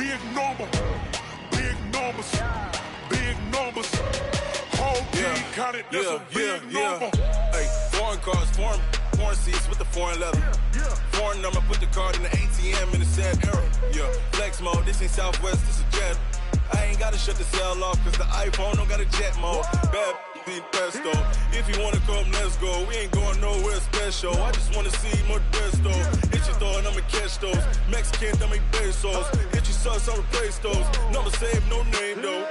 big number. Big numbers. Big numbers. Whole team counted, that's a big number. Hey, foreign cars, foreign seats with the foreign leather. Foreign number, put the card in the ATM in the sad era. Yeah, flex mode, this ain't Southwest, this is jet. I ain't gotta shut the cell off, cause the iPhone don't got a jet mode. Bad pesto. If you wanna come, let's go. We ain't going nowhere special. I just wanna see more Modesto. Hit your throw and I'ma catch those. Mexican, dame pesos. Hit your sauce, I'll replace those. Number save, no name though.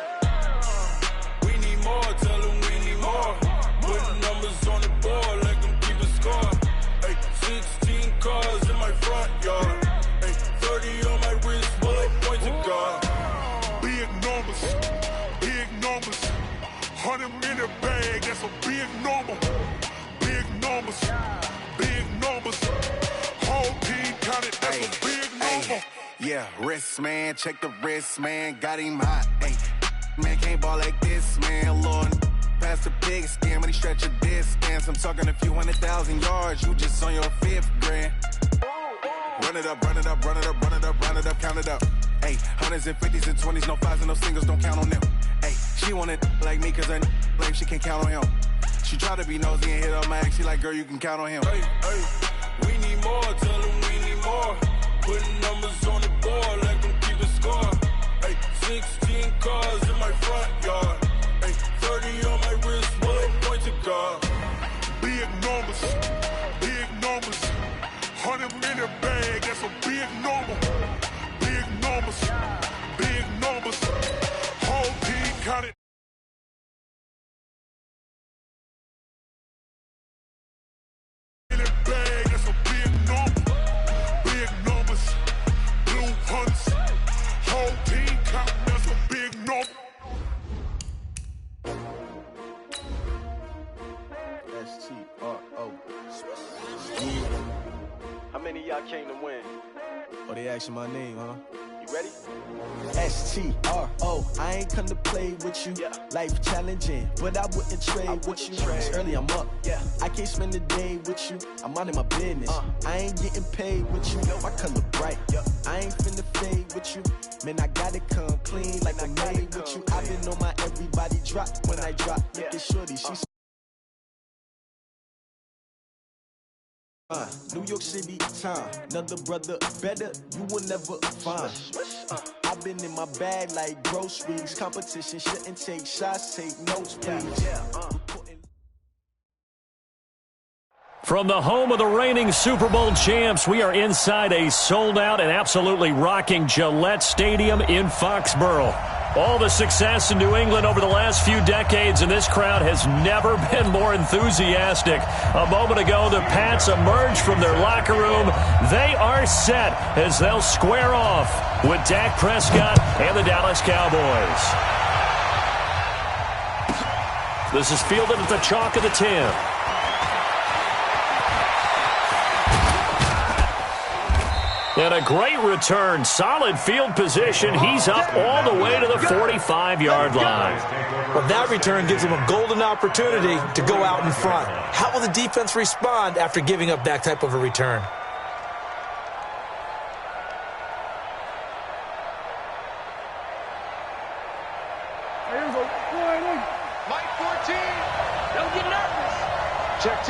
We need more, tell them we need more. Putting numbers on the board, let them keep a score. Hey, 16 cars in my front yard. Hey, 30 on my wrist, bullet points of God. Big numbers, big numbers. 100 in the bag, that's a big number. Big numbers, big numbers. Whole team counted, that's a big number. Yeah, wrist man, check the wrist man, got him hot. Ay, man can't ball like this, man. Lord, past the big skin when he stretch a distance. I'm talking a few 100,000 yards, you just on your 5th grand. Run it up, run it up, run it up, run it up, run it up, count it up. Hey, hundreds and 50s and 20s, no 5s and no singles, don't count on them. Hey, she wanted like me cause her blame, she can't count on him. She tried to be nosy and hit up my ex, she like, girl, you can count on him. Hey, we need more, tell them we need more. Putting numbers on the board, let them keep a score. Hey, 16 cars in my front yard. Hey, 30 on my wrist, bullet points of God. Big numbers, big numbers. 100 in the bag, that's a big number. Big numbers, big numbers. Whole team counted. In the bag, that's a big number. Big numbers, blue hunts. Whole team counted, that's a big number. S-T-R-O. How many of y'all came to win? Oh, they asking my name, huh? You ready? S-T-R-O. I ain't come to play with you. Yeah. Life challenging, but I wouldn't trade with you. It's early, I'm up. Yeah. I can't spend the day with you. I'm out of my business. I ain't getting paid with you. My color bright. Yeah. I ain't finna fade with you. Man, I gotta come clean like I'm made with you. I've been on my everybody drop when I drop. Look at shorty, she's New York City time, another brother better, you will never find. I've been in my bag like groceries. Competition shouldn't take shots, take notes, please. From the home of the reigning Super Bowl champs, we are inside a sold-out and absolutely rocking Gillette Stadium in Foxborough. All the success in New England over the last few decades, and this crowd has never been more enthusiastic. A moment ago, the Pats emerged from their locker room. They are set as they'll square off with Dak Prescott and the Dallas Cowboys. This is fielded at the chalk of the 10. And a great return. Solid field position. He's up all the way to the 45-yard line. Well, that return gives him a golden opportunity to go out in front. How will the defense respond after giving up that type of a return? Mike 14. Don't get nervous. Check.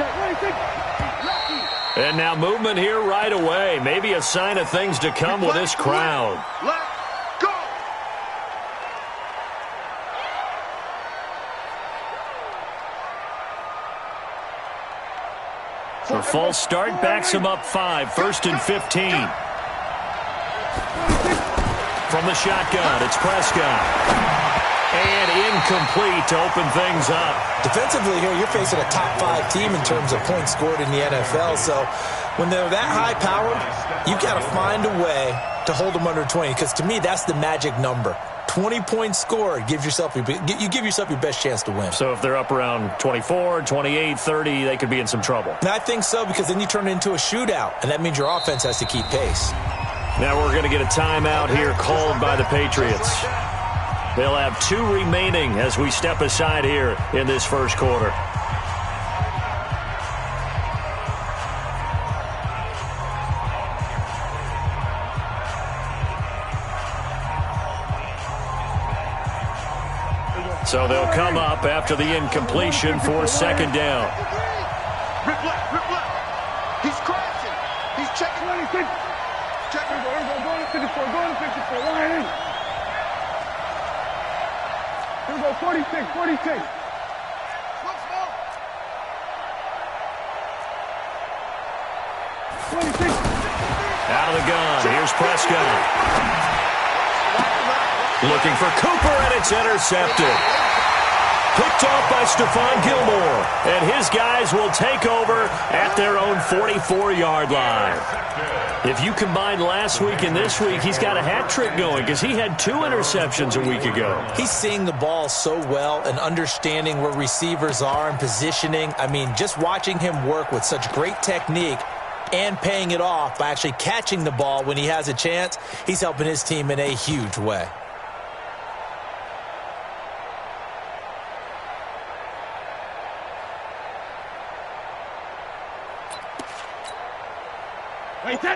And now movement here right away. Maybe a sign of things to come with this crowd. Let's go. The false start backs him up 5. 1st and 15. From the shotgun, it's Prescott. And incomplete to open things up. Defensively here, you're facing a top 5 team in terms of points scored in the NFL. So when they're that high-powered, you got to find a way to hold them under 20. Because to me, that's the magic number. 20 points scored, you give yourself your best chance to win. So if they're up around 24, 28, 30, they could be in some trouble. And I think so, because then you turn it into a shootout, and that means your offense has to keep pace. Now we're going to get a timeout here called by the Patriots. They'll have 2 remaining as we step aside here in this first quarter. So they'll come up after the incompletion for second down. Rip left. He's crashing. He's checking. 26. Checking. Go to 54. Go to 54. Line in. Here we go. 46. Out of the gun. Here's Prescott. Looking for Cooper, and it's intercepted. Picked off by Stephon Gilmore. And his guys will take over at their own 44-yard line. If you combine last week and this week, he's got a hat trick going because he had 2 interceptions a week ago. He's seeing the ball so well and understanding where receivers are and positioning. I mean, just watching him work with such great technique and paying it off by actually catching the ball when he has a chance, he's helping his team in a huge way.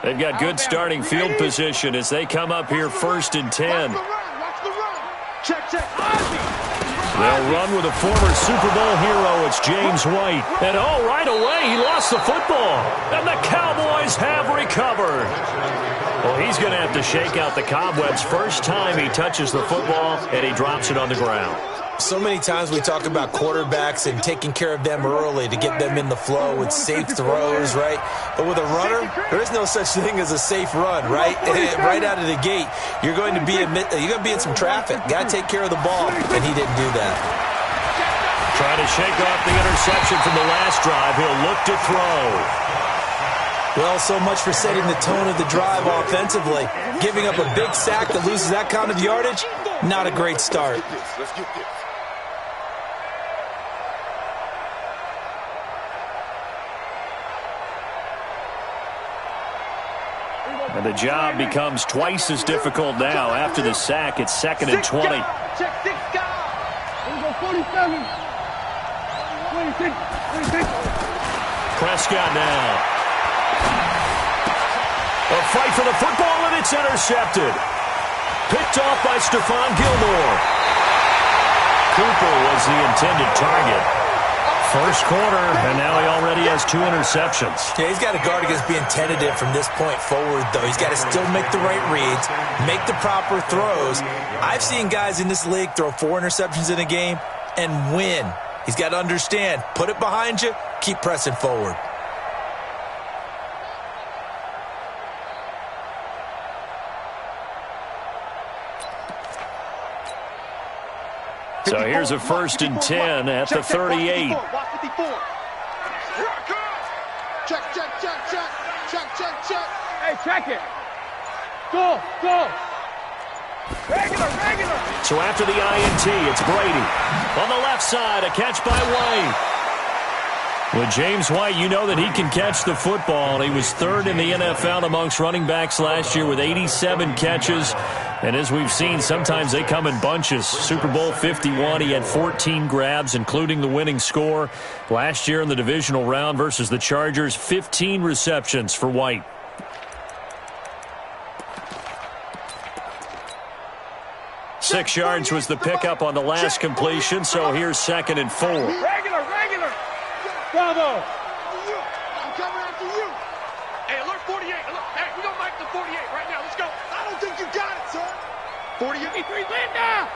They've got good starting field position as they come up here 1st and 10. Watch the run. Check. They'll run with a former Super Bowl hero. It's James White. And right away, he lost the football. And the Cowboys have recovered. Well, he's going to have to shake out the cobwebs first time he touches the football, and he drops it on the ground. So many times we talk about quarterbacks and taking care of them early to get them in the flow with safe throws, right? But with a runner, there is no such thing as a safe run, right? Right out of the gate, you're going to be in some traffic. Got to take care of the ball, and he didn't do that. Trying to shake off the interception from the last drive. He'll look to throw. Well, so much for setting the tone of the drive offensively. Giving up a big sack that loses that kind of yardage, not a great start. Let's get this. And the job becomes twice as difficult now. After the sack, it's 2nd and 20. Check 6 guys. Here we go. 47. 26. Prescott now. A fight for the football, and it's intercepted. Picked off by Stephon Gilmore. Cooper was the intended target. First quarter, and now he already has 2 interceptions. Yeah, he's got to guard against being tentative from this point forward, though. He's got to still make the right reads, make the proper throws. I've seen guys in this league throw 4 interceptions in a game and win. He's got to understand, put it behind you, keep pressing forward. So here's a 1st and 10 at the 38. Watch 54. Here I come. Check. Hey, check it. Go. Regular. So after the INT, it's Brady. On the left side, a catch by White. With James White, you know that he can catch the football. He was 3rd in the NFL amongst running backs last year with 87 catches. And as we've seen, sometimes they come in bunches. Super Bowl 51, he had 14 grabs, including the winning score. Last year in the divisional round versus the Chargers, 15 receptions for White. Six yards was the pickup on the last completion, so here's 2nd and 4. Regular. Bravo. I'm coming after you. Hey, alert 48. Hey, we gonna make the 48 right now. Let's go. I don't think you got it, son. 48. Land down.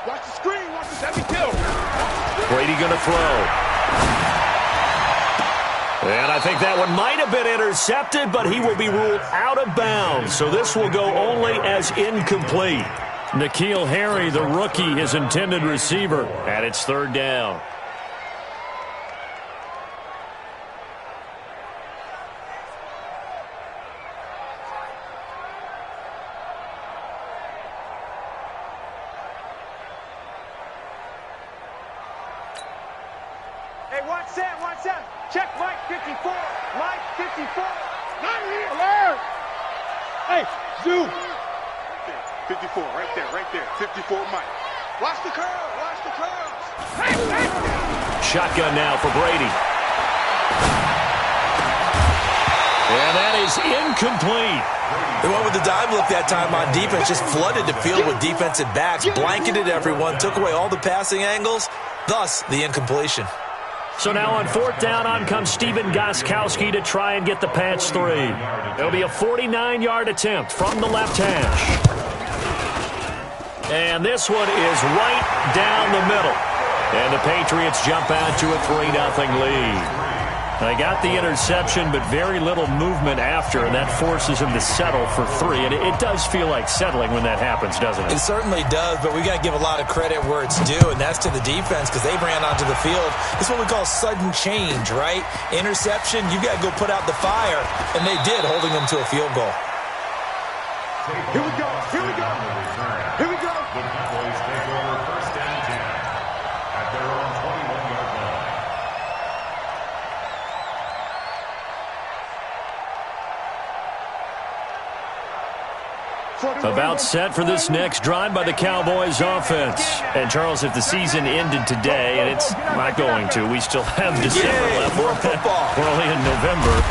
Watch the screen. Watch the heavy kill. Brady gonna throw. And I think that one might have been intercepted, but he will be ruled out of bounds. So this will go only as incomplete. N'Keal Harry, the rookie, his intended receiver, and it's 3rd down. Watch that. Check Mike 54. Mike 54. Not here. Alert. Hey, Zoo. 54, right there. 54 Mike. Watch the curves. Hey. Shotgun now for Brady. And that is incomplete. They went with the dive look that time on defense, just flooded the field with defensive backs, blanketed everyone, took away all the passing angles, thus the incompletion. So now on 4th down, on comes Stephen Gostkowski to try and get the Pats 3. It'll be a 49-yard attempt from the left hash. And this one is right down the middle. And the Patriots jump out to a 3-0 lead. They got the interception, but very little movement after, and that forces him to settle for 3. And it does feel like settling when that happens, doesn't it? It certainly does, but we got to give a lot of credit where it's due, and that's to the defense because they ran onto the field. It's what we call sudden change, right? Interception, you got to go put out the fire, and they did, holding them to a field goal. Here we go. Here we go. Here we go. The Cowboys take over 1st and 10 at their own 21-yard line. About set for this next drive by the Cowboys offense. And, Charles, if the season ended today, and it's not going to, we still have December left. More football. We're only in November.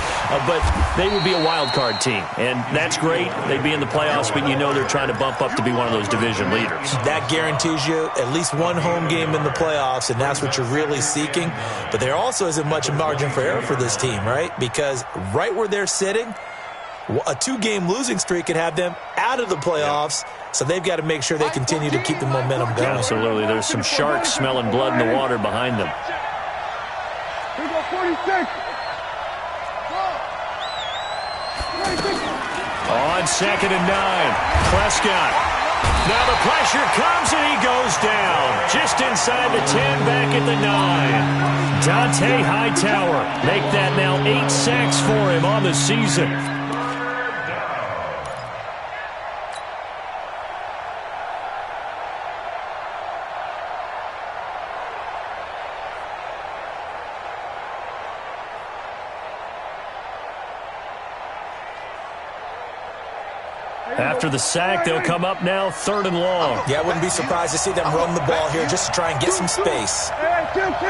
But they would be a wild card team. And that's great. They'd be in the playoffs, but you know they're trying to bump up to be one of those division leaders. That guarantees you at least one home game in the playoffs, and that's what you're really seeking. But there also isn't much margin for error for this team, right? Because right where they're sitting, a 2-game losing streak could have them out of the playoffs, so they've got to make sure they continue to keep the momentum going. Absolutely. There's some sharks smelling blood in the water behind them. Here we go, 46. On 2nd and 9, Prescott. Now the pressure comes and he goes down. Just inside the 10, back at the 9. Dante Hightower. Make that now 8 sacks for him on the season. After the sack, they'll come up now 3rd and long. Yeah, I wouldn't be surprised to see them run the ball here just to try and get some space. Hey, kill. 26.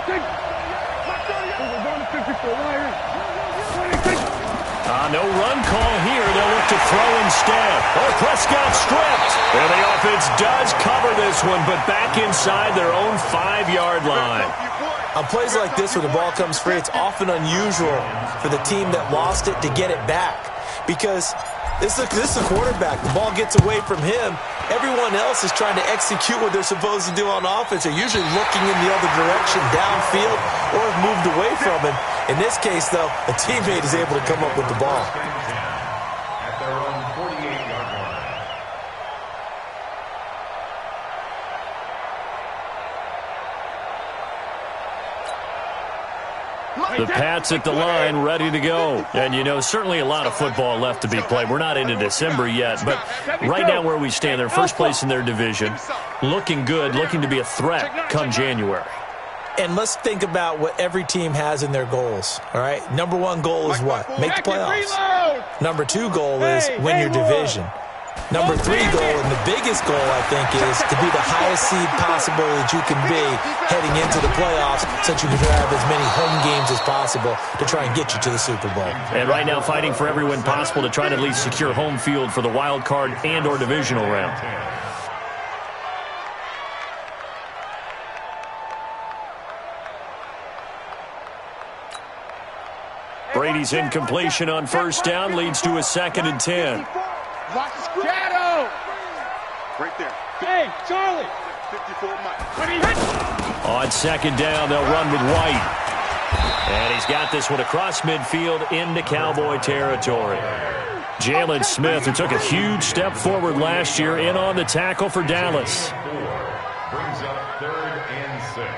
We're going to 54. No run call here. They'll look to throw instead. Oh, Prescott stripped. And the offense does cover this one, but back inside their own 5-yard line. On plays like this where the ball comes free, it's often unusual for the team that lost it to get it back. Because this is a quarterback. The ball gets away from him. Everyone else is trying to execute what they're supposed to do on offense. They're usually looking in the other direction, downfield, or have moved away from him. In this case, though, a teammate is able to come up with the ball. At their own 48-yard line. The Pats at the line, ready to go. And, you know, certainly a lot of football left to be played. We're not into December yet, but right now where we stand, they're first place in their division, looking good, looking to be a threat come January. And let's think about what every team has in their goals, all right? Number 1 goal is what? Make the playoffs. Number 2 goal is win your division. Number 3 goal, and the biggest goal, I think, is to be the highest seed possible that you can be heading into the playoffs so that you can have as many home games as possible to try and get you to the Super Bowl. And right now fighting for every win possible to try to at least secure home field for the wild card and or divisional round. Brady's incompletion on 1st down leads to a 2nd and 10. Shadow! Right there. Hey, Charlie! 54 Mike. On 2nd down, they'll run with White. And he's got this one across midfield into Cowboy territory. Jalen Smith, who took a huge step forward last year, in on the tackle for Dallas. Brings up 3rd and 6.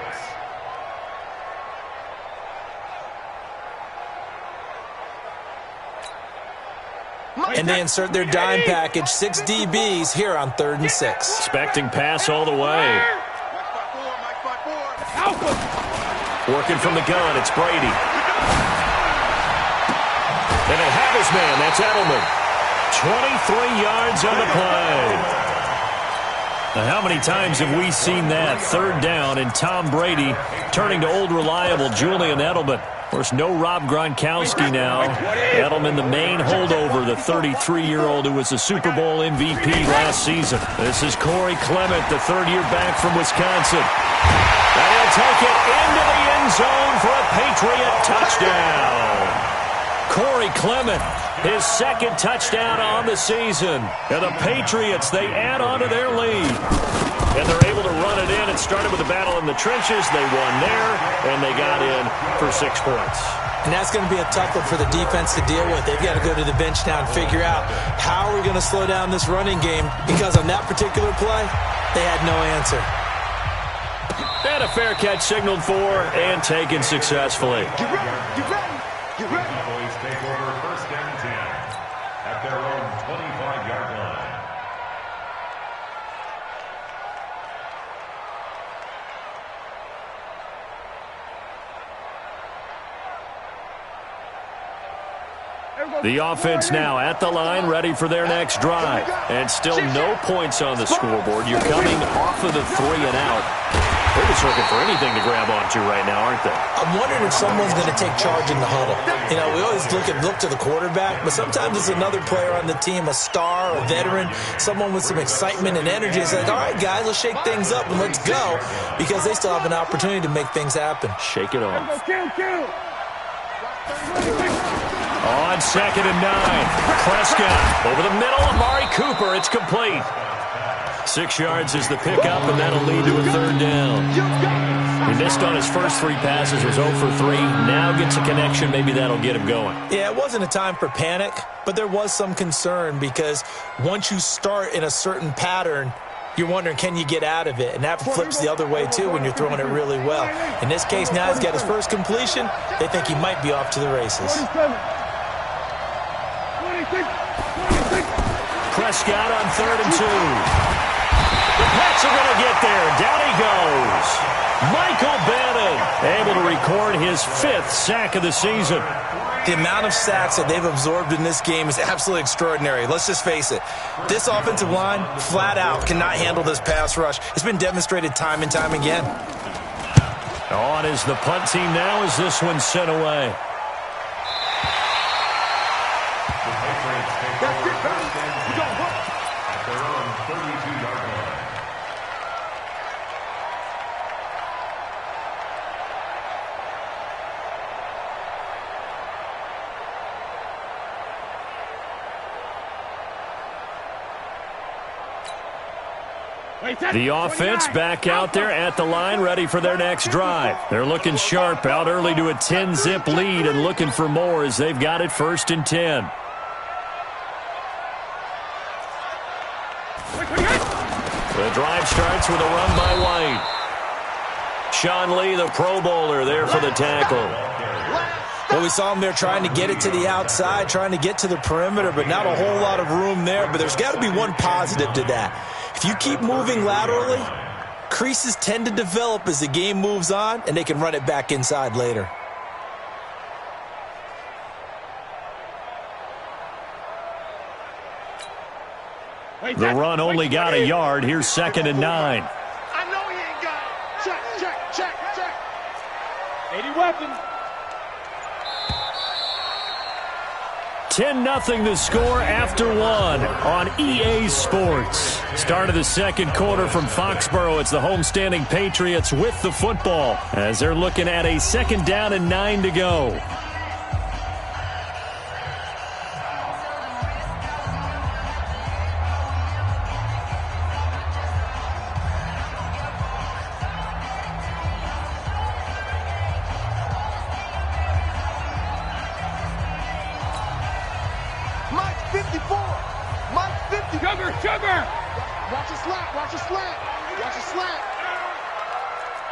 And they insert their dime package, 6 DBs here on 3rd and 6. Expecting pass all the way. Working from the gun, it's Brady. And they have his man, that's Edelman. 23 yards on the play. Now, how many times have we seen that? 3rd down and Tom Brady turning to old reliable Julian Edelman. Of course, no Rob Gronkowski now. Edelman, the main holdover, the 33-year-old who was the Super Bowl MVP last season. This is Corey Clement, the third-year back from Wisconsin. And he'll take it into the end zone for a Patriot touchdown. Corey Clement, his second touchdown on the season. And the Patriots, they add on to their lead. And they're able to run it in. It started with a battle in the trenches. They won there, and they got in for 6 points. And that's going to be a tough one for the defense to deal with. They've got to go to the bench now and figure out how are we going to slow down this running game, because on that particular play, they had no answer. And a fair catch signaled for and taken successfully. Get ready. Boys take over first and 10 at their own 25-yard line. The offense now at the line, ready for their next drive. And still no points on the scoreboard. You're coming off of the 3 and out. They're just looking for anything to grab onto right now, aren't they? I'm wondering if someone's going to take charge in the huddle. You know, we always look to the quarterback, but sometimes it's another player on the team, a star, a veteran, someone with some excitement and energy. It's like, all right, guys, let's shake things up and let's go, because they still have an opportunity to make things happen. Shake it off. On 2nd and 9, Prescott over the middle, Amari Cooper, it's complete. 6 yards is the pickup, and that'll lead to a 3rd down. He missed on his first 3 passes, was 0 for 3. Now gets a connection, maybe that'll get him going. Yeah, it wasn't a time for panic, but there was some concern, because once you start in a certain pattern, you're wondering, can you get out of it? And that flips the other way, too, when you're throwing it really well. In this case, now he's got his first completion. They think he might be off to the races. Prescott on 3rd and 2. The Pats are going to get there. Down he goes. Michael Bennett able to record his 5th sack of the season. The amount of sacks that they've absorbed in this game is absolutely extraordinary. Let's just face it. This offensive line, flat out, cannot handle this pass rush. It's been demonstrated time and time again. On is the punt team now as this one's sent away. The offense back out there at the line, ready for their next drive. They're looking sharp, out early to a 10-zip lead and looking for more as they've got it 1st and 10. The drive starts with a run by White. Sean Lee, the Pro Bowler, there for the tackle. Well, we saw him there trying to get it to the outside, trying to get to the perimeter, but not a whole lot of room there. But there's got to be one positive to that. If you keep moving laterally, creases tend to develop as the game moves on, and they can run it back inside later. The run only got a yard. Here's 2nd and 9. I know he ain't got it. Check. 80 weapon. 10-0 the score after 1 on EA Sports. Start of the 2nd quarter from Foxborough. It's the homestanding Patriots with the football as they're looking at a 2nd down and 9 to go. Sugar! Watch a slant.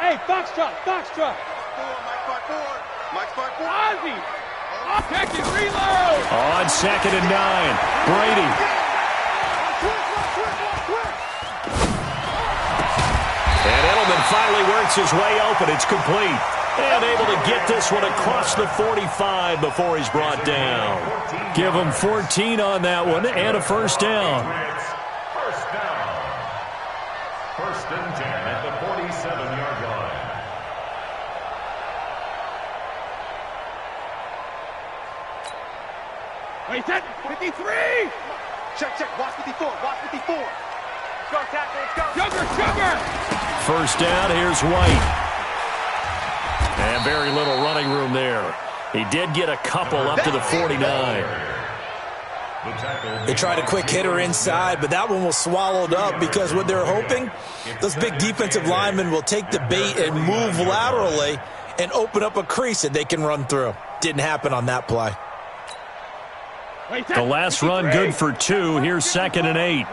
Hey, Foxtrot. Mike's back forward. Ozzy! Check it, reload! On 2nd and 9, Brady. And Edelman finally works his way open. It's complete. And able to get this one across the 45 before he's brought down. Give him 14 on that one and a 1st down. First down. 1st and 10 at the 47-yard line. Wait, set. 53. Check. Watch 54. Watch 54. Let's go, tackle. Let's go. Sugar. First down, here's White. And very little running room there. He did get a couple up to the 49. They tried a quick hitter inside, but that one was swallowed up because what they're hoping, those big defensive linemen will take the bait and move laterally and open up a crease that they can run through. Didn't happen on that play. The last run good for 2. Here's 2nd and 8.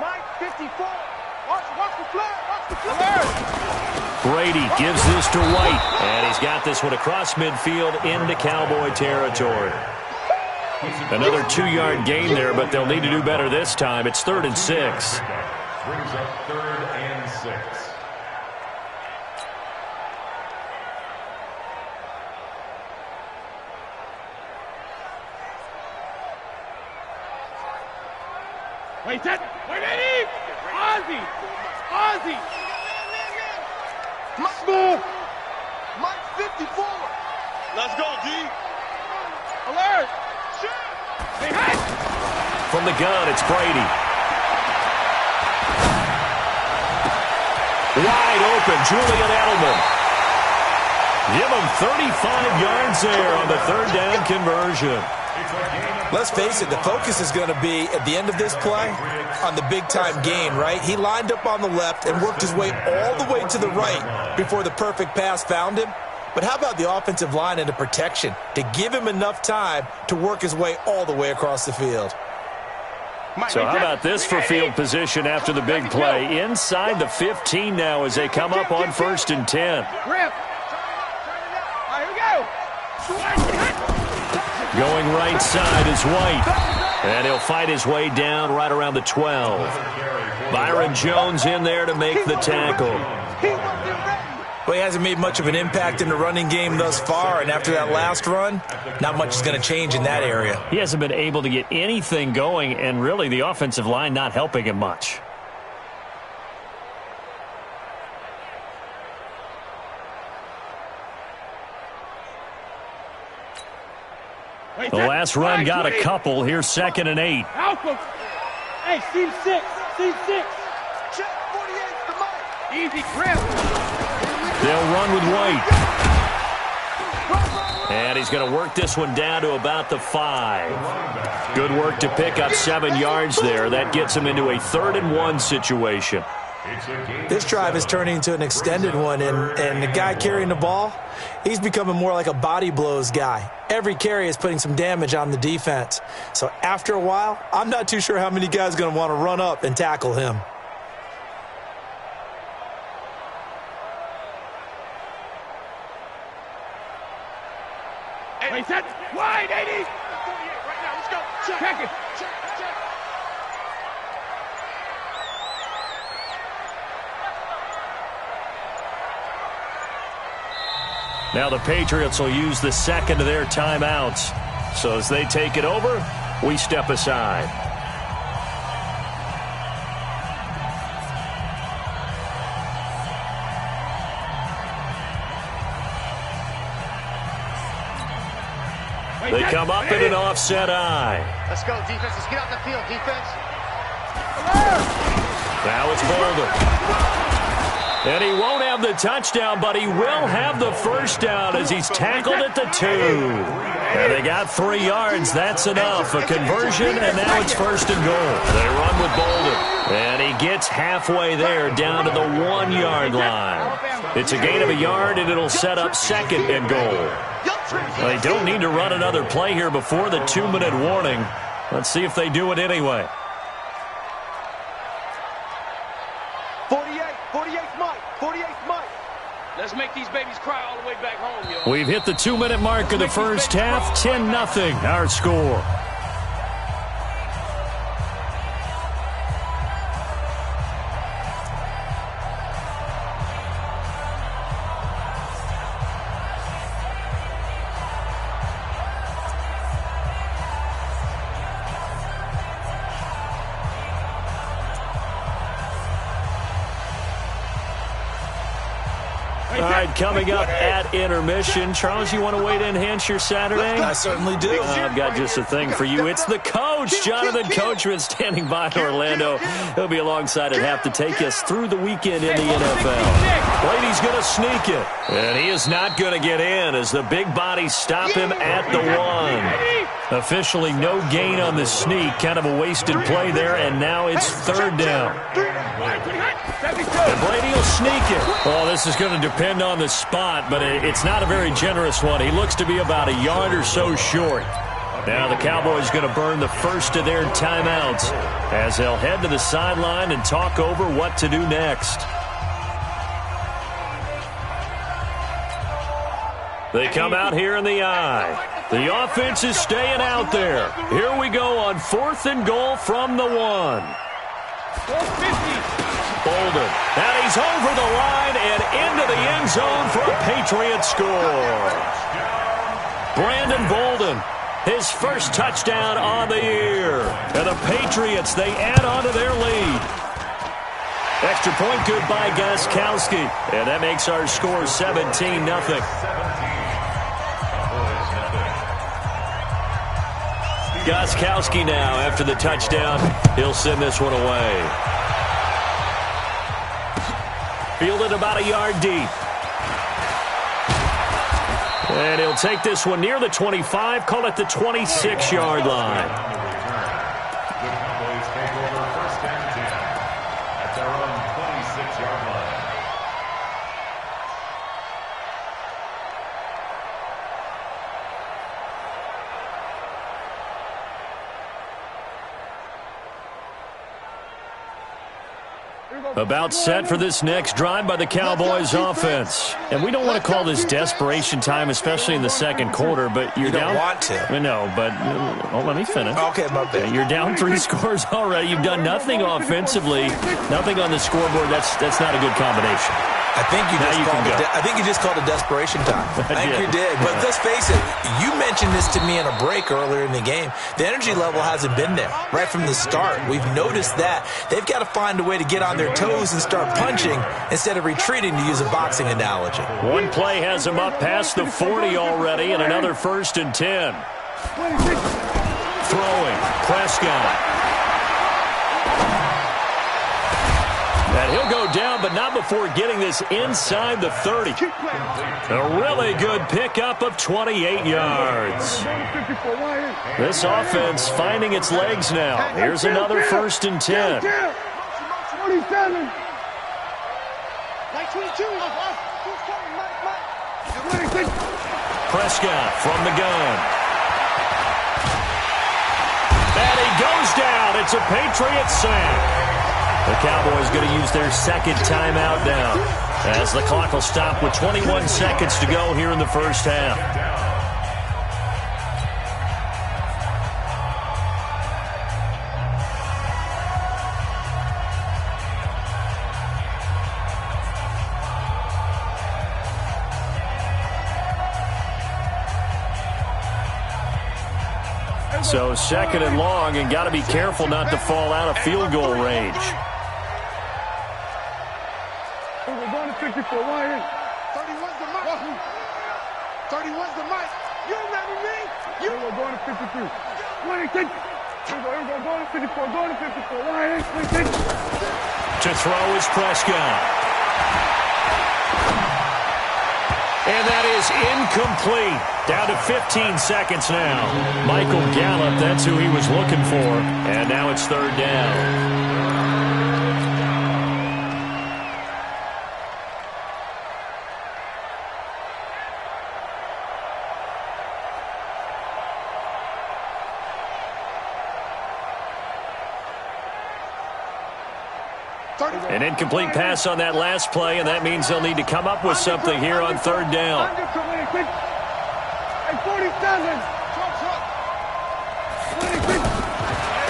Brady gives this to White, and he's got this one across midfield into Cowboy territory. Another 2-yard gain there, but they'll need to do better this time. It's 3rd and 6. Brings up 3rd and 6. Wait, set. Wait, Eddie. Ozzy. Smooth. Mike 54. Let's go, D. Alert. From the gun, it's Brady. Wide open, Julian Edelman. Give him 35 yards there on the 3rd down conversion. Let's face it, the focus is going to be, at the end of this play, on the big-time gain, right? He lined up on the left and worked his way all the way to the right before the perfect pass found him. But how about the offensive line and the protection to give him enough time to work his way all the way across the field? So how about this for field position after the big play? Inside the 15 now as they come up on 1st and 10. Going right side is White. And he'll fight his way down right around the 12. Byron Jones in there to make the tackle. Well, he hasn't made much of an impact in the running game thus far, and after that last run, not much is going to change in that area. He hasn't been able to get anything going, and really the offensive line not helping him much. The last run got a couple. Here's 2nd and 8. Alpha. Hey, seam 6. Check 48 to Mike. Easy grip. They'll run with White. And he's going to work this one down to about the 5. Good work to pick up 7 yards there. That gets him into a 3rd and 1 situation. This drive is turning into an extended one, and the guy carrying the ball, he's becoming more like a body blows guy. Every carry is putting some damage on the defense. So after a while, I'm not too sure how many guys are going to want to run up and tackle him. Wait, set. Wide, 80. 48 right now. Let's go. Check it. Now the Patriots will use the 2nd of their timeouts. So as they take it over, we step aside. They come up in an offset eye. Let's go, defense. Let's get out the field, defense. Now it's Bolden. And he won't have the touchdown, but he will have the first down as he's tackled at the 2. And they got 3 yards. That's enough. A conversion, and now it's 1st and goal. They run with Bolden. And he gets halfway there down to the 1-yard line. It's a gain of a yard, and it'll set up 2nd and goal. Well, they don't need to run another play here before the 2-minute warning. Let's see if they do it anyway. 48's Mike. 48's Mike. Let's make these babies cry all the way back home, yo. We've hit the 2-minute mark of the first half. 10-0 our score. All right, coming up at intermission. Charles, you want to wait to enhance your Saturday? I certainly do. I've got just a thing for you. It's the coach, Jonathan Coachman, standing by in Orlando. He'll be alongside at half to take us through the weekend in the NFL. Brady's going to sneak it, and he is not going to get in as the big bodies stop him at the 1. Officially no gain on the sneak. Kind of a wasted play there, and now it's third down. And Brady will sneak it. Well, this is going to depend on the spot, but it's not a very generous one. He looks to be about a yard or so short. Now the Cowboys going to burn the first of their timeouts as they'll head to the sideline and talk over what to do next. They come out here in the eye. The offense is staying out there. Here we go on 4th and goal from the 1. Bolden. And he's over the line and into the end zone for a Patriot score. Brandon Bolden, his first touchdown on the year. And the Patriots, they add on to their lead. Extra point good by Gostkowski. And that makes our score 17-0. Gostkowski now after the touchdown. He'll send this one away. Fielded about a yard deep. And he'll take this one near the 25, call it the 26-yard line. The Cowboys take over 1st and 10 at their own 26-yard line. About set for this next drive by the Cowboys offense. And we don't want to call this desperation time, especially in the second quarter, but you're down. You don't want to. No, but let me finish. Okay, my bad. You're down 3 scores already. You've done nothing offensively, nothing on the scoreboard. That's not a good combination. I think you just called it desperation time. I think you did. But let's face it, you mentioned this to me in a break earlier in the game. The energy level hasn't been there right from the start. We've noticed that. They've got to find a way to get on their toes and start punching instead of retreating, to use a boxing analogy. One play has them up past the 40 already, and another 1st and 10. Throwing, Prescott. And he'll go down, but not before getting this inside the 30. A really good pickup of 28 yards. This offense finding its legs now. Here's another 1st and 10. Prescott from the gun. And he goes down. It's a Patriot sack. The Cowboys going to use their second timeout now as the clock will stop with 21 seconds to go here in the first half. So 2nd and long, and got to be careful not to fall out of field goal range. We're going to 54. Why? 31's the mic. 31's the mic. You remember me? We're going to 53. 26. We're going to 54. Going to 54. Why? 26. To throw is Prescott. And that is incomplete. Down to 15 seconds now. Michael Gallup, that's who he was looking for. And now it's 3rd down. An incomplete pass on that last play, and that means they'll need to come up with something here on 3rd down.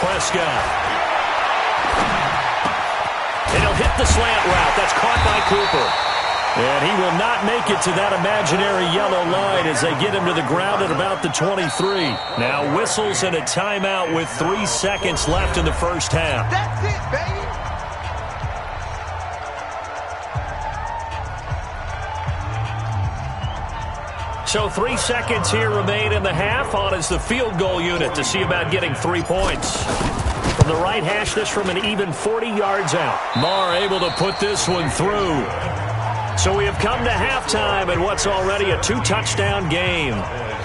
Prescott. And he'll hit the slant route. That's caught by Cooper. And he will not make it to that imaginary yellow line as they get him to the ground at about the 23. Now whistles and a timeout with 3 seconds left in the first half. That's it, baby. So 3 seconds here remain in the half. On is the field goal unit to see about getting 3 points. From the right hash, this from an even 40 yards out. Marr able to put this one through. So we have come to halftime in what's already a 2-touchdown game.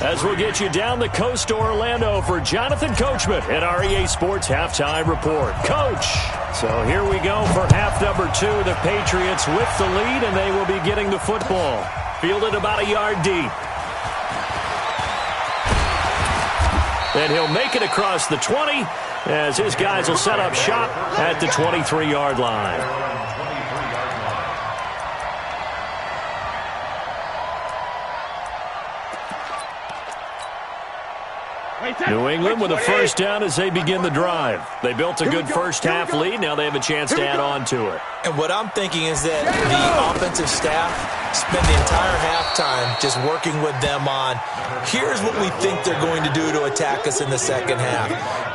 As we'll get you down the coast to Orlando for Jonathan Coachman at our EA Sports Halftime Report. Coach! So here we go for half number 2. The Patriots with the lead, and they will be getting the football. Fielded about a yard deep. And he'll make it across the 20 as his guys will set up shop at the 23-yard line. New England with a first down as they begin the drive. They built a good first-half lead. Now they have a chance to add on to it. And what I'm thinking is that the offensive staff spend the entire halftime just working with them on, here's what we think they're going to do to attack us in the second half.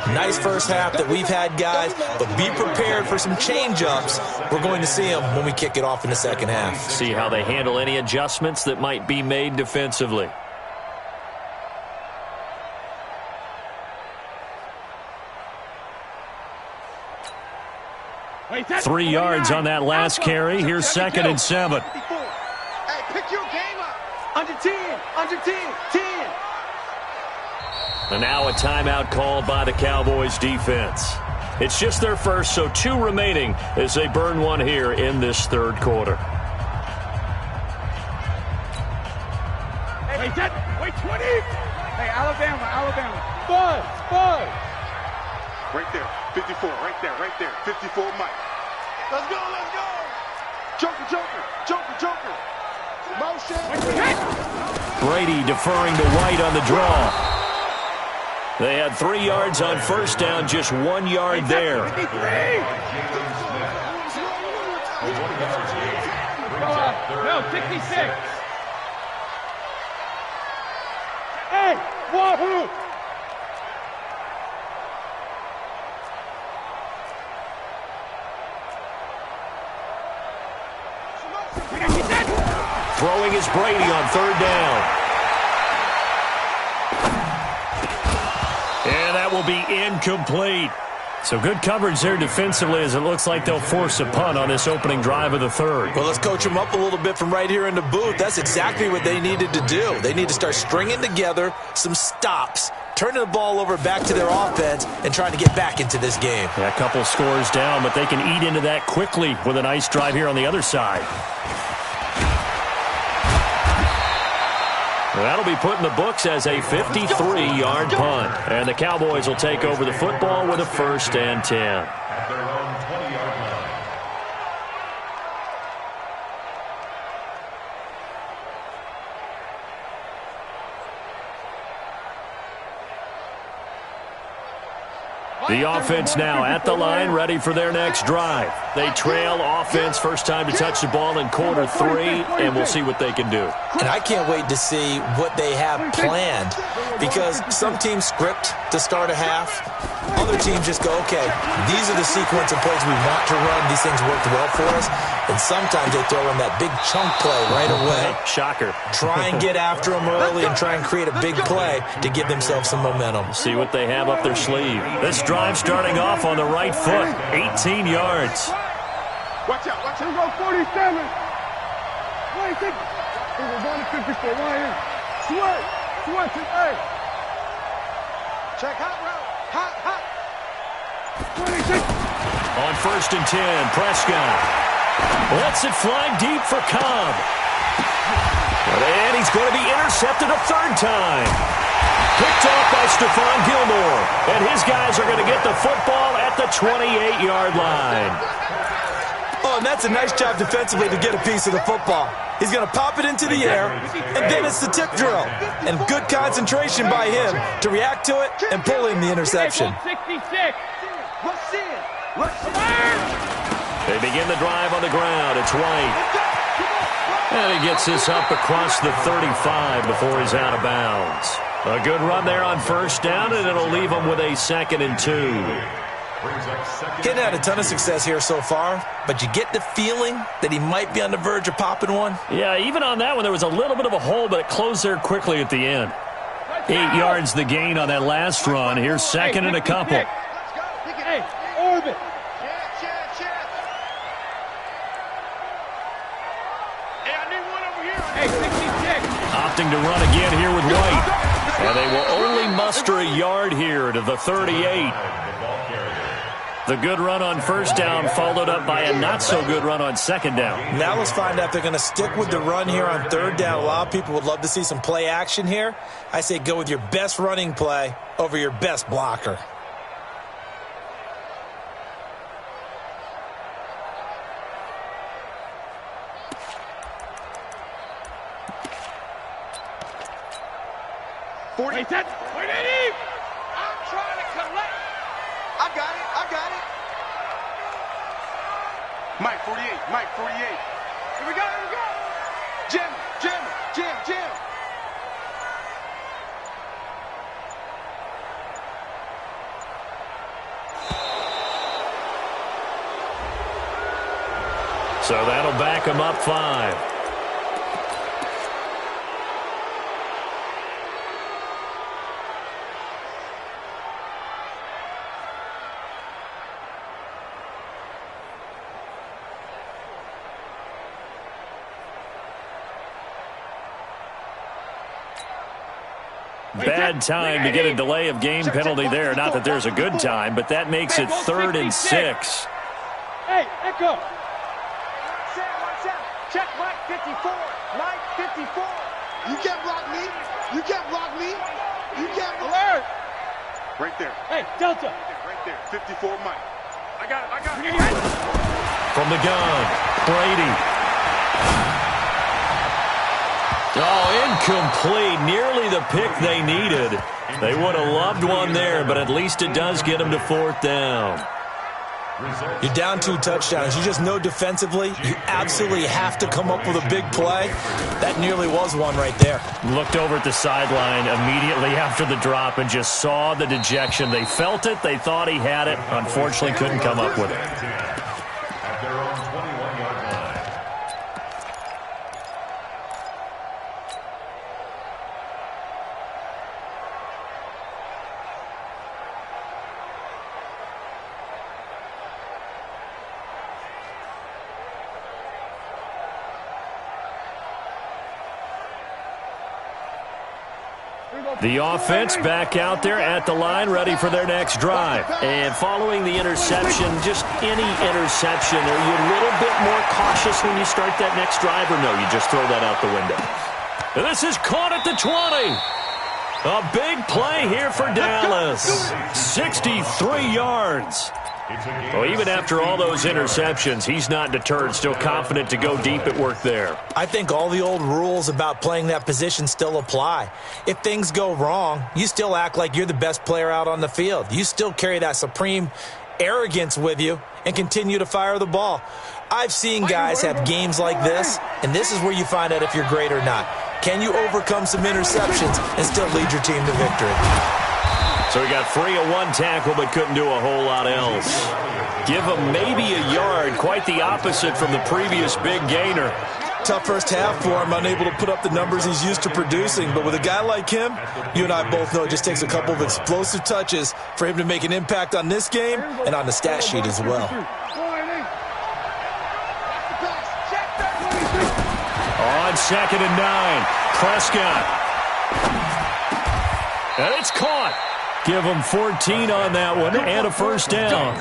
Nice first half that we've had, guys, but be prepared for some change-ups. We're going to see them when we kick it off in the second half. See how they handle any adjustments that might be made defensively. 3 yards on that last carry. Here's 2nd and 7. Hey, pick your game up. Under 10, under 10, 10. And now a timeout called by the Cowboys defense. It's just their first, so 2 remaining as they burn one here in this third quarter. Hey, wait, 20. Hey, Alabama. Bud. Right there, 54, right there, 54, Mike. Let's go. Joker. Motion. Brady deferring to White on the draw. They had 3 yards on first down, just 1 yard there. No, 66. Hey, Wahoo! Throwing is Brady on third down. And that will be incomplete. So good coverage there defensively as it looks like they'll force a punt on this opening drive of the third. Well, let's coach them up a little bit from right here in the booth. That's exactly what they needed to do. They need to start stringing together some stops, turning the ball over back to their offense, and trying to get back into this game. Yeah, a couple scores down, but they can eat into that quickly with a nice drive here on the other side. That'll be put in the books as a 53-yard punt. And the Cowboys will take over the football with a 1st and 10. At their own 20-yard line. The offense now at the line, ready for their next drive. They trail offense, first time to touch the ball in quarter 3, and we'll see what they can do. And I can't wait to see what they have planned, because some teams script to start a half. Other teams just go, okay, these are the sequence of plays we want to run. These things worked well for us. And sometimes they throw in that big chunk play right away. Shocker. Try and get after them early and try and create a big play to give themselves some momentum. See what they have up their sleeve. This drive starting off on the right foot, 18 yards. Watch out. Go 47. 26. We're going to 54. Right here. Sweat. Hey. Check hot route. Hot. 26. On 1st and 10, Prescott lets it fly deep for Cobb. And he's going to be intercepted a 3rd time. Picked off by Stephon Gilmore. And his guys are going to get the football at the 28-yard line. Oh, and that's a nice job defensively to get a piece of the football. He's going to pop it into the air, and then it's the tip drill. And good concentration by him to react to it and pull in the interception. 66. They begin the drive on the ground. It's White. And he gets this up across the 35 before he's out of bounds. A good run there on 1st down, and it'll leave him with a 2nd and 2. Getting had a ton of success here so far, but you get the feeling that he might be on the verge of popping one. Yeah, even on that one, there was a little bit of a hole, but it closed there quickly at the end. 8 yards the gain on that last run. Here's second and a couple. Hey, orbit. Hey, I need one over here. Hey, 66. Opting to run again here with White. And they will only muster a yard here to the 38. The good run on first down followed up by a not-so-good run on second down. Now let's find out if they're going to stick with the run here on third down. A lot of people would love to see some play action here. I say go with your best running play over your best blocker. Wait, I'm trying to collect. I got it. Mike 48. Here we go. Jim. So that'll back him up 5. Bad time to get a delay of game penalty there. Not that there's a good time, but that makes it 3rd and 6. Hey, Echo. Watch out. Check Mike 54. Mike 54. You can't block me. You can't block Alert. Right there. Hey, Delta. Right there. 54 Mike. I got it. From the gun, Brady. Oh, incomplete. Nearly the pick they needed. They would have loved one there, but at least it does get them to 4th down. You're down 2 touchdowns. You just know defensively you absolutely have to come up with a big play. That nearly was one right there. Looked over at the sideline immediately after the drop and just saw the dejection. They felt it. They thought he had it. Unfortunately, couldn't come up with it. At their own 21-yard line. The offense back out there at the line, ready for their next drive. And following the interception, just any interception, are you a little bit more cautious when you start that next drive, or no, you just throw that out the window? And this is caught at the 20. A big play here for Dallas. 63 yards. Well, even after all those interceptions, he's not deterred, still confident to go deep at work there. I think all the old rules about playing that position still apply. If things go wrong, you still act like you're the best player out on the field. You still carry that supreme arrogance with you and continue to fire the ball. I've seen guys have games like this, and this is where you find out if you're great or not. Can you overcome some interceptions and still lead your team to victory? So he got free of one tackle but couldn't do a whole lot else. Give him maybe a yard, quite the opposite from the previous big gainer. Tough first half for him, unable to put up the numbers he's used to producing. But with a guy like him, you and I both know it just takes a couple of explosive touches for him to make an impact on this game and on the stat sheet as well. On 2nd and 9, Prescott. And it's caught. Give him 14 on that one and a first down.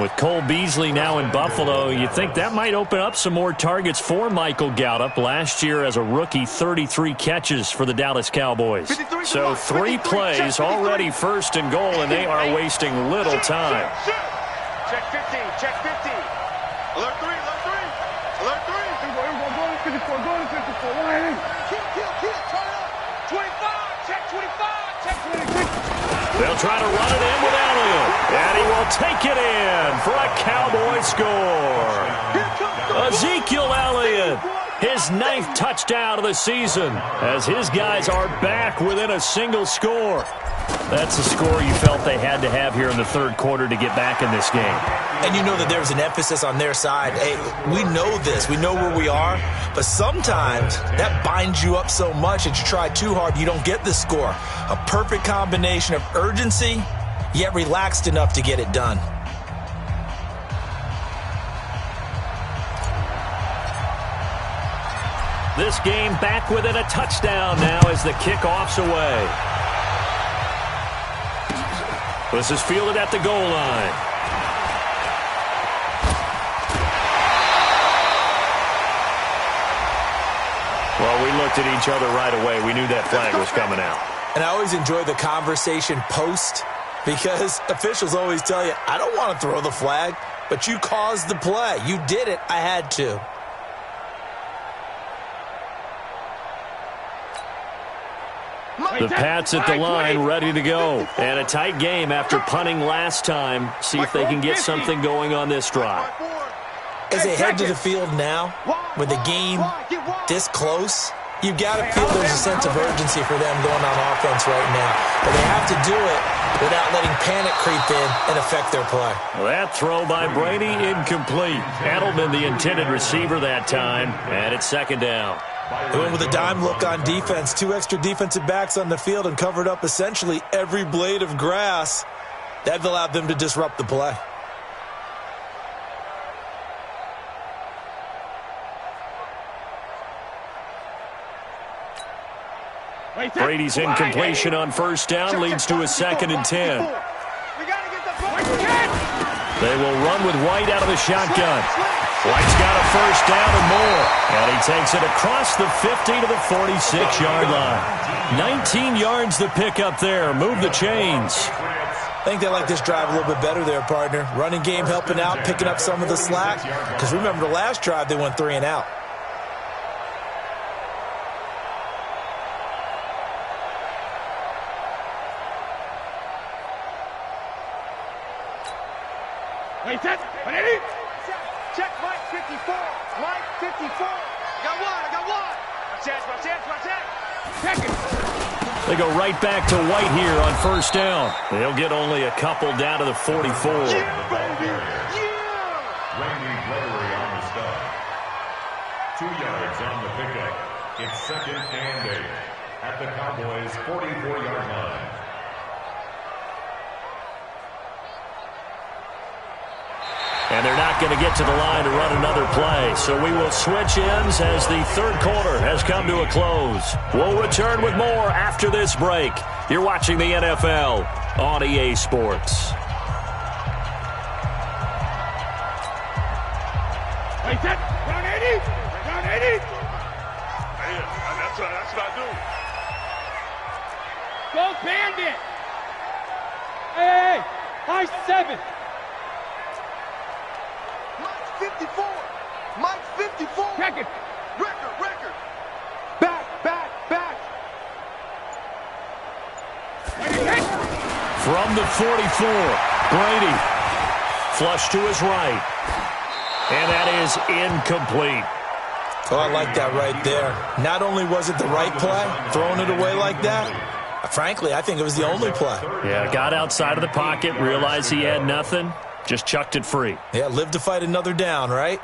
With Cole Beasley now in Buffalo, you think that might open up some more targets for Michael Gallup. Last year as a rookie, 33 catches for the Dallas Cowboys. So 3 plays, already 1st and goal, and they are wasting little time. Check 15, check 15. Alert 3, alert 3. Alert 3. Go to 54, go to 54. Kill, turn up. 25, check 25, check 26. They'll try to run it in with Elliott, and he will take it in for a Cowboy score. Ezekiel Elliott His 9th touchdown of the season as his guys are back within a single score. That's the score you felt they had to have here in the third quarter to get back in this game. And you know that there's an emphasis on their side. Hey, we know this. We know where we are. But sometimes that binds you up so much that you try too hard, you don't get the score. A perfect combination of urgency, yet relaxed enough to get it done. This game back within a touchdown now as the kickoff's away. This is fielded at the goal line. Well, we looked at each other right away. We knew that flag was coming out. And I always enjoy the conversation post because officials always tell you, I don't want to throw the flag, but you caused the play. You did it. I had to. The Pats at the line, ready to go. And a tight game after punting last time. See if they can get something going on this drive. As they head to the field now, with the game this close, you've got to feel there's a sense of urgency for them going on offense right now. But they have to do it without letting panic creep in and affect their play. That throw by Brady, incomplete. Edelman, the intended receiver that time, and it's second down. They went with a dime look on defense. 2 extra defensive backs on the field and covered up essentially every blade of grass. That allowed them to disrupt the play. Brady's incompletion on first down leads to a 2nd and 10. They will run with White out of the shotgun. White's got a first down and more. And he takes it across the 50 to the 46-yard line. 19 yards to pick up there. Move the chains. I think they like this drive a little bit better there, partner. Running game helping out, picking up some of the slack. Because remember the last drive, they went 3 and out. Check Mike 54. Mike 54. I got one. My chance. Check it. They go right back to White here on first down. They'll get only a couple down to the 44. Yeah, baby. Yeah. Randy Gregory on the stop. 2 yards on the pickup. It's 2nd and 8 at the Cowboys' 44-yard line. And they're not going to get to the line to run another play. So we will switch ends as the third quarter has come to a close. We'll return with more after this break. You're watching the NFL on EA Sports. Wait, round 80. Round 80. Yeah, that's what I do. Go Bandit. Hey, high 7. Mike 54. Mike 54. Record. Back. From the 44, Brady. Flush to his right. And that is incomplete. Oh, I like that right there. Not only was it the right play, throwing it away like that, frankly, I think it was the only play. Yeah, got outside of the pocket, realized he had nothing, just chucked it free. Yeah, live to fight another down, right?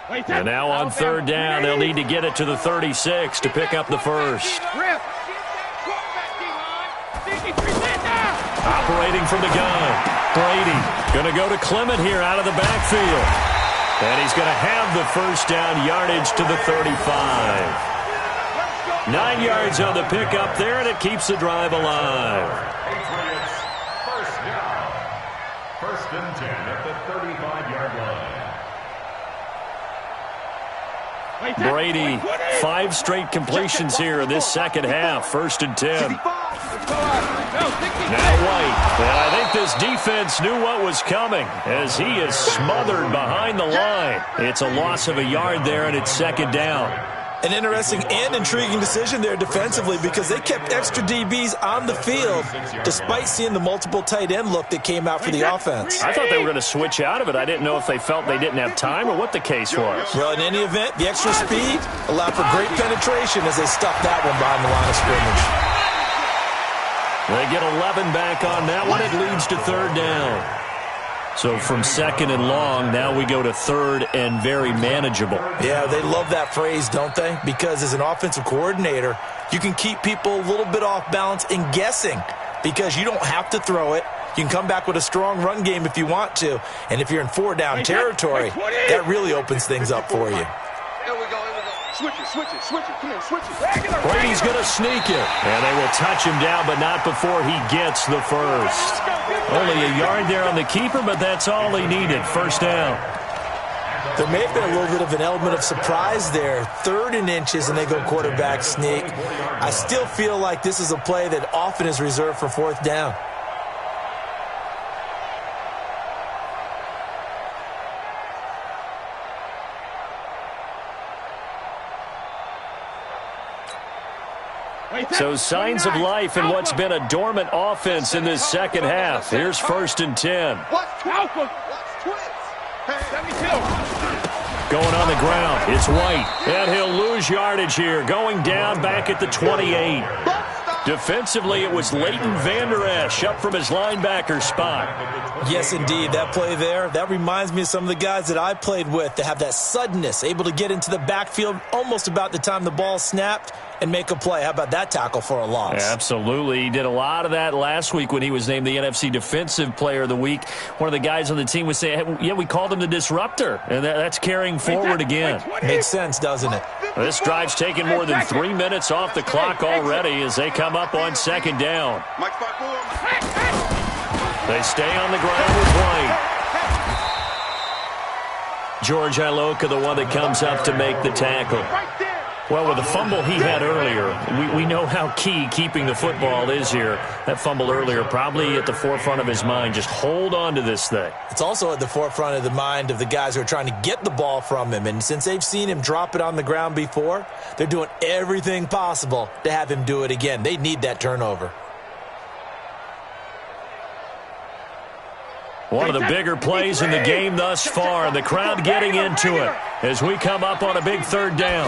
And now on third down, they'll need to get it to the 36 to pick up the first. Operating from the gun, Brady going to go to Clement here out of the backfield. And he's going to have the first down yardage to the 35. 9 yards on the pickup there, and it keeps the drive alive. Patriots, first down. 1st and 10 at the 35-yard line. Brady, 5 straight completions here in this second half. 1st and 10. Now White. And I think this defense knew what was coming as he is smothered behind the line. It's a loss of a yard there, and it's 2nd down. An interesting and intriguing decision there defensively because they kept extra DBs on the field despite seeing the multiple tight end look that came out for the offense. I thought they were going to switch out of it. I didn't know if they felt they didn't have time or what the case was. Well, in any event, the extra speed allowed for great penetration as they stuffed that one behind the line of scrimmage. They get 11 back on that one. It leads to third down. So from second and long, now we go to third and very manageable. Yeah, they love that phrase, don't they? Because as an offensive coordinator, you can keep people a little bit off balance and guessing because you don't have to throw it. You can come back with a strong run game if you want to. And if you're in four-down territory, that really opens things up for you. Here we go. Switch it. Come on, switch it. Brady's going to sneak it. And they will touch him down, but not before he gets the first. Only a yard there on the keeper, but that's all he needed. First down. There may have been a little bit of an element of surprise there. 3rd and inches, and they go quarterback sneak. I still feel like this is a play that often is reserved for 4th down. So signs of life in what's been a dormant offense in this second half. Here's 1st and 10. Going on the ground, it's White. And he'll lose yardage here. Going down back at the 28. Defensively, it was Leighton Vander Esch up from his linebacker spot. Yes, indeed. That play there, that reminds me of some of the guys that I played with that have that suddenness, able to get into the backfield almost about the time the ball snapped and make a play. How about that tackle for a loss? Absolutely. He did a lot of that last week when he was named the NFC Defensive Player of the Week. One of the guys on the team was saying, hey, yeah, we called him the disruptor, and that's carrying forward again. Makes sense, doesn't it? This drive's taken more than 3 minutes off the clock already as they come up on second down. They stay on the ground with White. George Iloka, the one that comes up to make the tackle. Well, with the fumble he had earlier, we know how key keeping the football is here. That fumble earlier probably at the forefront of his mind. Just hold on to this thing. It's also at the forefront of the mind of the guys who are trying to get the ball from him. And since they've seen him drop it on the ground before, they're doing everything possible to have him do it again. They need that turnover. One of the bigger plays in the game thus far. The crowd getting into it as we come up on a big third down.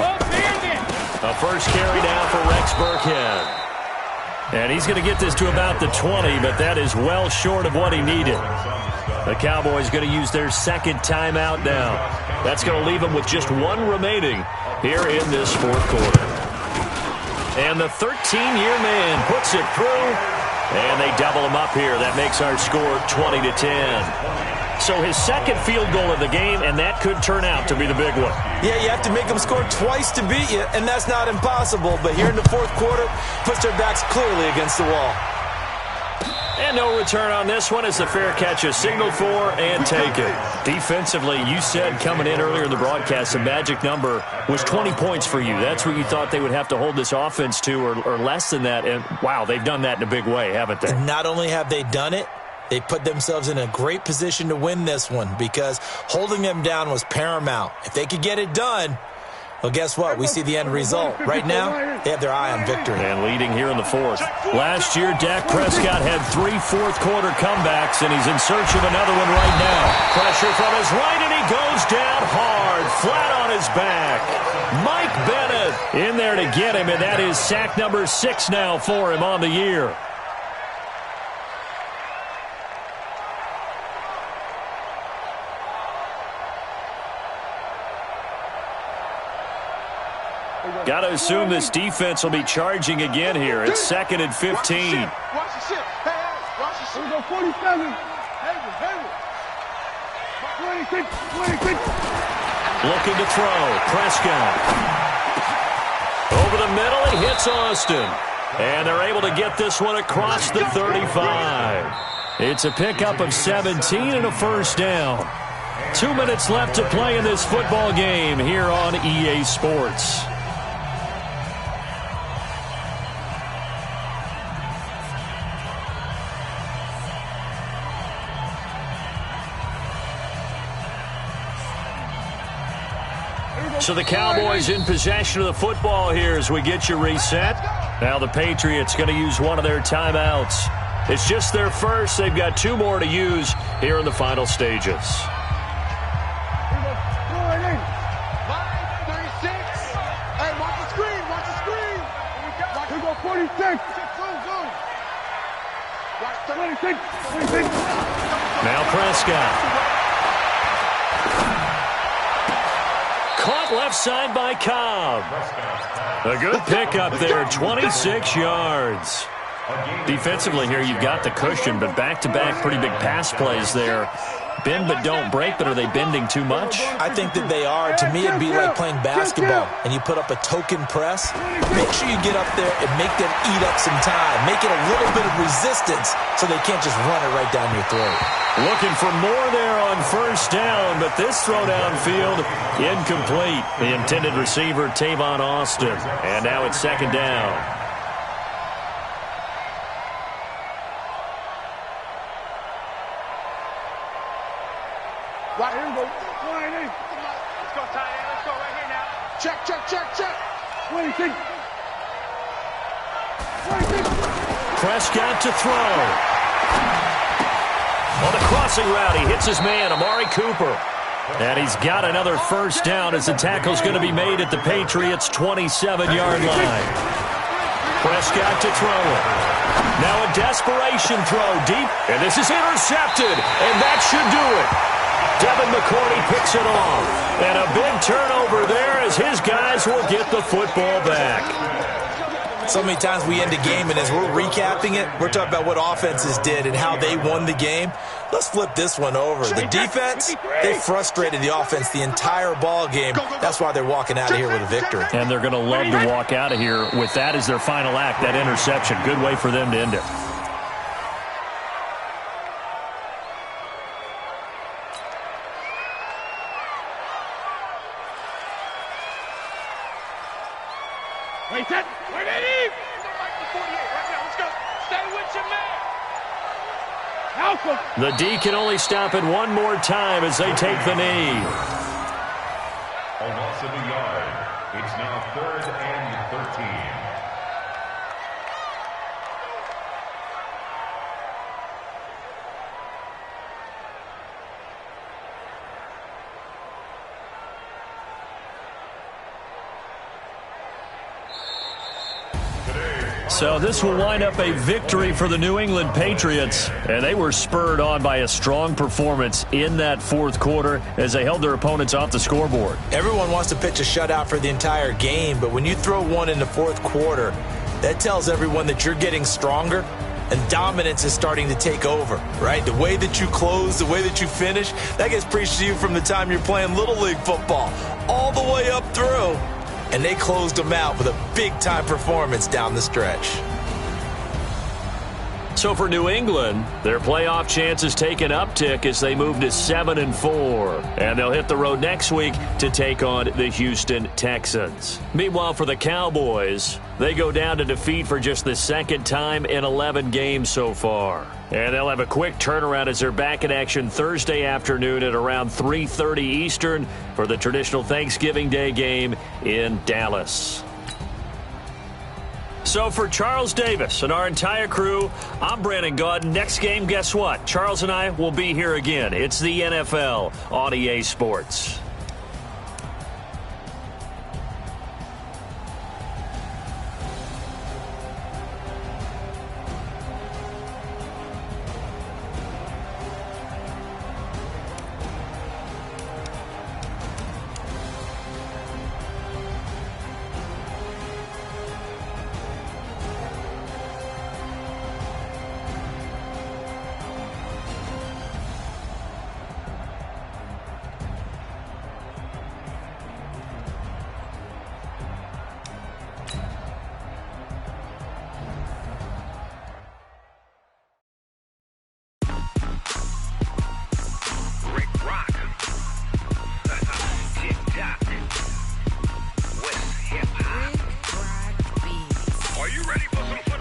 A first carry down for Rex Burkhead. And he's going to get this to about the 20, but that is well short of what he needed. The Cowboys going to use their second timeout now. That's going to leave them with just one remaining here in this fourth quarter. And the 13-year man puts it through. And they double him up here. That makes our score 20-10. So his second field goal of the game, and that could turn out to be the big one. Yeah, you have to make them score twice to beat you, and that's not impossible. But here in the fourth quarter, puts their backs clearly against the wall. And no return on this one as the fair catch is signaled for and taken. Defensively, you said coming in earlier in the broadcast, the magic number was 20 points for you. That's what you thought they would have to hold this offense to or less than that. And, wow, they've done that in a big way, haven't they? And not only have they done it, they put themselves in a great position to win this one because holding them down was paramount. If they could get it done, well, guess what? We see the end result. Right now, they have their eye on victory. And leading here in the fourth. Last year, Dak Prescott had 3 fourth-quarter comebacks, and he's in search of another one right now. Pressure from his right, and he goes down hard, flat on his back. Mike Bennett in there to get him, and that is sack number 6 now for him on the year. Got to assume this defense will be charging again here. It's 2nd and 15. Watch the ship. Hey, watch the ship. Here we go, 47. Hey. 26. Looking to throw. Prescott. Over the middle, he hits Austin. And they're able to get this one across the 35. It's a pickup of 17 and a first down. 2 minutes left to play in this football game here on EA Sports. So the Cowboys in possession of the football here as we get you reset. Now the Patriots going to use one of their timeouts. It's just their first. They've got 2 more to use here in the final stages. 46. Now Prescott. Caught left side by Cobb. A good pickup there, 26 yards. Defensively here, you've got the cushion, but back-to-back pretty big pass plays there. Bend but don't break, but are they bending too much? I think that they are. To me, it'd be like playing basketball, and you put up a token press. Make sure you get up there and make them eat up some time. Make it a little bit of resistance so they can't just run it right down your throat. Looking for more there on first down, but this throw downfield incomplete. The intended receiver, Tavon Austin. And now it's second down. Right here, go. Let's go, tight end. Let's go right here now. Check. 26. Prescott to throw. On the crossing route, he hits his man, Amari Cooper. And he's got another first down as the tackle's going to be made at the Patriots' 27-yard line. Prescott to throw it. Now a desperation throw deep, and this is intercepted, and that should do it. Devin McCourty picks it off. And a big turnover there as his guys will get the football back. So many times we end a game, and as we're recapping it, we're talking about what offenses did and how they won the game. Let's flip this one over. The defense, they frustrated the offense the entire ball game. That's why they're walking out of here with a victory. And they're going to love to walk out of here with that as their final act, that interception. Good way for them to end it. Wait, that. Wait, Eddie! The 48 right now. Let's go. Stay with your man. Alpha. The D can only stop it one more time as they take the knee. A loss of a yard. It's now 3rd and 13. So this will wind up a victory for the New England Patriots, and they were spurred on by a strong performance in that fourth quarter as they held their opponents off the scoreboard. Everyone wants to pitch a shutout for the entire game, but when you throw one in the fourth quarter, that tells everyone that you're getting stronger and dominance is starting to take over, right? The way that you close, the way that you finish, that gets preached to you from the time you're playing Little League football all the way up through. And they closed them out with a big-time performance down the stretch. So for New England, their playoff chances take an uptick as they move to 7-4. And they'll hit the road next week to take on the Houston Texans. Meanwhile, for the Cowboys, they go down to defeat for just the second time in 11 games so far. And they'll have a quick turnaround as they're back in action Thursday afternoon at around 3:30 Eastern for the traditional Thanksgiving Day game in Dallas. So for Charles Davis and our entire crew, I'm Brandon Gaudin. Next game, guess what? Charles and I will be here again. It's the NFL on EA Sports. Are you ready for some